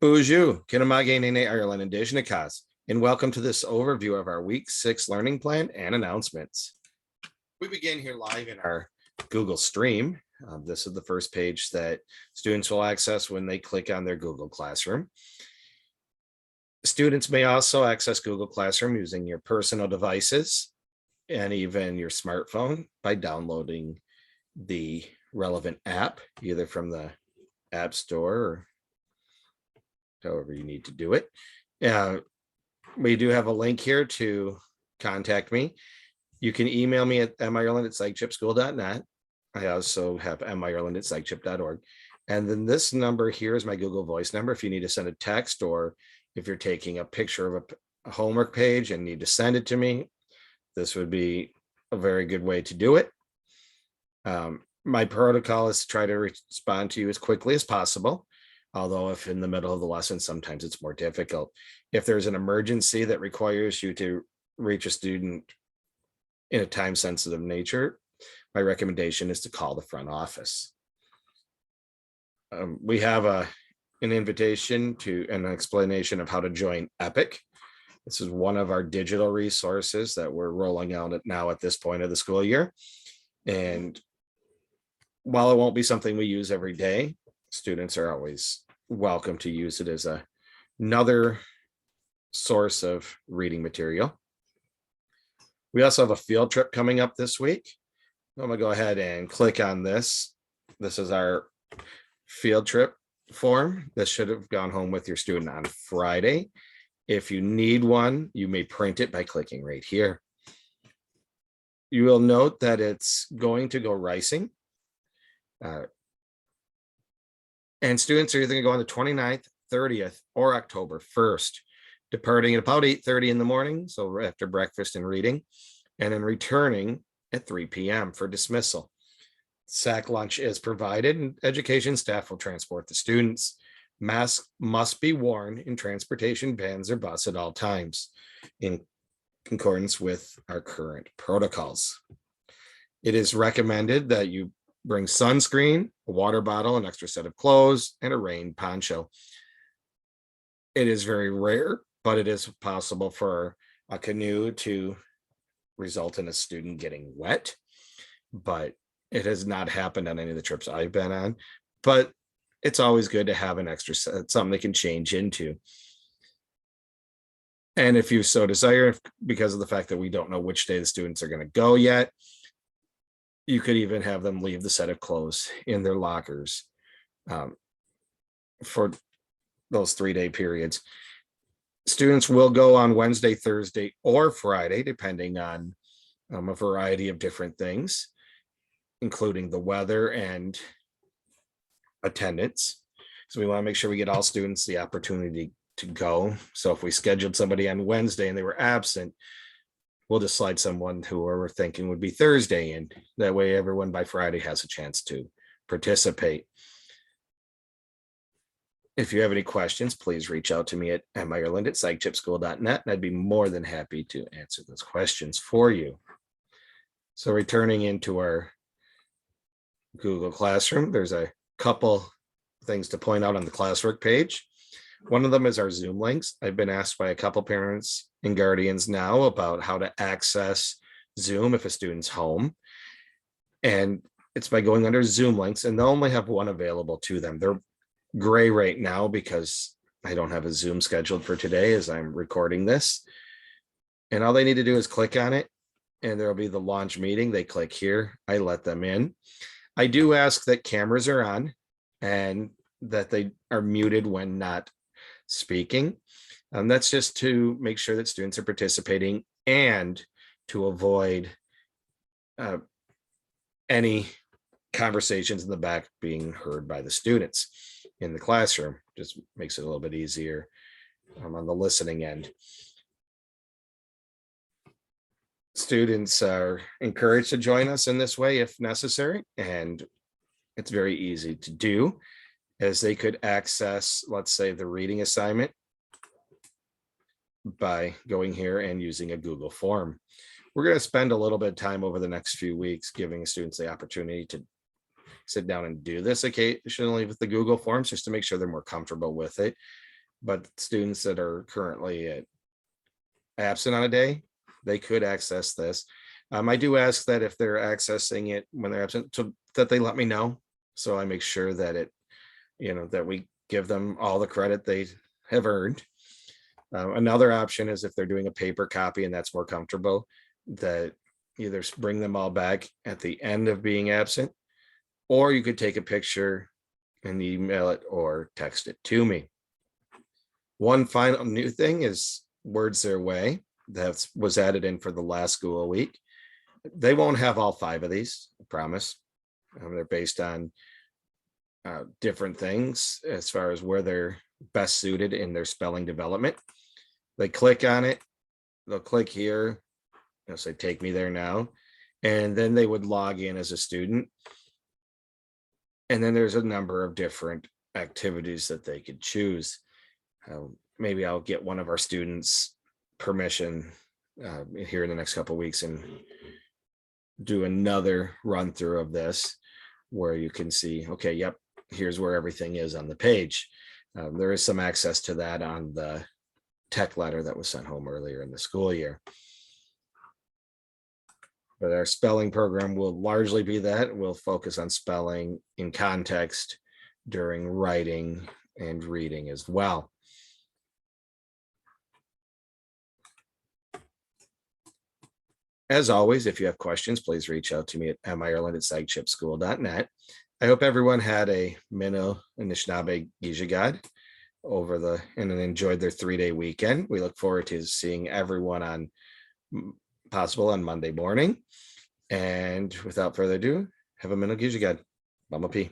Bonjour, Kinamage Nene Ireland and Dejnakas, and welcome to this overview of our Week 6 learning plan and announcements. We begin here live in our Google Stream. This is the first page that students will access when they click on their Google Classroom. Students may also access Google Classroom using your personal devices and even your smartphone by downloading the relevant app, either from the App Store or however you need to do it. We do have a link here to contact me. You can email me at mireland@psychchipschool.net. I also have mireland@psychchip.org. And then this number here is my Google Voice number. If you need to send a text, or if you're taking a picture of a homework page and need to send it to me, this would be a very good way to do it. My protocol is to try to respond to you as quickly as possible. Although if in the middle of the lesson, sometimes it's more difficult. If there's an emergency that requires you to reach a student in a time-sensitive nature, my recommendation is to call the front office. We have an invitation to an explanation of how to join Epic. This is one of our digital resources that we're rolling out now at this point of the school year. And while it won't be something we use every day, students are always welcome to use it as another source of reading material. We also have a field trip coming up this week. I'm going to go ahead and click on this. This is our field trip form. This should have gone home with your student on Friday. If you need one, you may print it by clicking right here. You will note that it's going to go Rising. And students are either going to go on the 29th, 30th, or October 1st, departing at about 8:30 in the morning, so after breakfast and reading, and then returning at 3 p.m. for dismissal. Sack lunch is provided, and education staff will transport the students. Masks must be worn in transportation vans or bus at all times, in concordance with our current protocols. It is recommended that you bring sunscreen, a water bottle, an extra set of clothes, and a rain poncho. It is very rare, but it is possible for a canoe to result in a student getting wet, but it has not happened on any of the trips I've been on. But it's always good to have an extra set, something they can change into. And if you so desire, because of the fact that we don't know which day the students are going to go yet, you could even have them leave the set of clothes in their lockers for those 3-day periods. Students will go on Wednesday, Thursday, or Friday, depending on a variety of different things, including the weather and attendance. So we want to make sure we get all students the opportunity to go. So if we scheduled somebody on Wednesday and they were absent, we'll just slide someone who we're thinking would be Thursday, and that way everyone by Friday has a chance to participate. If you have any questions, please reach out to me at mireland@psychchipschool.net, and I'd be more than happy to answer those questions for you. So returning into our Google Classroom, there's a couple things to point out on the classwork page. One of them is our Zoom links. I've been asked by a couple parents and guardians now about how to access Zoom if a student's home. And it's by going under Zoom links, and they'll only have one available to them. They're gray right now because I don't have a Zoom scheduled for today as I'm recording this. And all they need to do is click on it, and there'll be the launch meeting. They click here. I let them in. I do ask that cameras are on and that they are muted when not speaking. That's just to make sure that students are participating and to avoid any conversations in the back being heard by the students in the classroom. Just makes it a little bit easier on the listening end. Students are encouraged to join us in this way if necessary, and it's very easy to do, as they could access, let's say, the reading assignment by going here and using a Google form. We're going to spend a little bit of time over the next few weeks giving students the opportunity to sit down and do this occasionally with the Google Forms, just to make sure they're more comfortable with it. but students that are currently absent on a day, they could access this. I do ask that if they're accessing it when they're absent, that they let me know. So I make sure that that we give them all the credit they have earned. Another option is if they're doing a paper copy and that's more comfortable, that either bring them all back at the end of being absent, or you could take a picture and email it or text it to me. One final new thing is Words Their Way. That was added in for the last school week. They won't have all 5 of these, I promise. They're based on different things as far as where they're best suited in their spelling development. They click on it, they'll click here, they'll say, take me there now. And then they would log in as a student. And then there's a number of different activities that they could choose. Maybe I'll get one of our students permission here in the next couple of weeks and do another run through of this where you can see, okay, yep, here's where everything is on the page. There is some access to that on the tech letter that was sent home earlier in the school year. But our spelling program will largely be that. We'll focus on spelling in context during writing and reading as well. As always, if you have questions, please reach out to me at mireland@sagchipschool.net. I hope everyone had a Minnow Anishinaabe Gijagad and enjoyed their 3-day weekend. We look forward to seeing everyone on Monday morning. And without further ado, have a Minnow Gijagad. Mama P.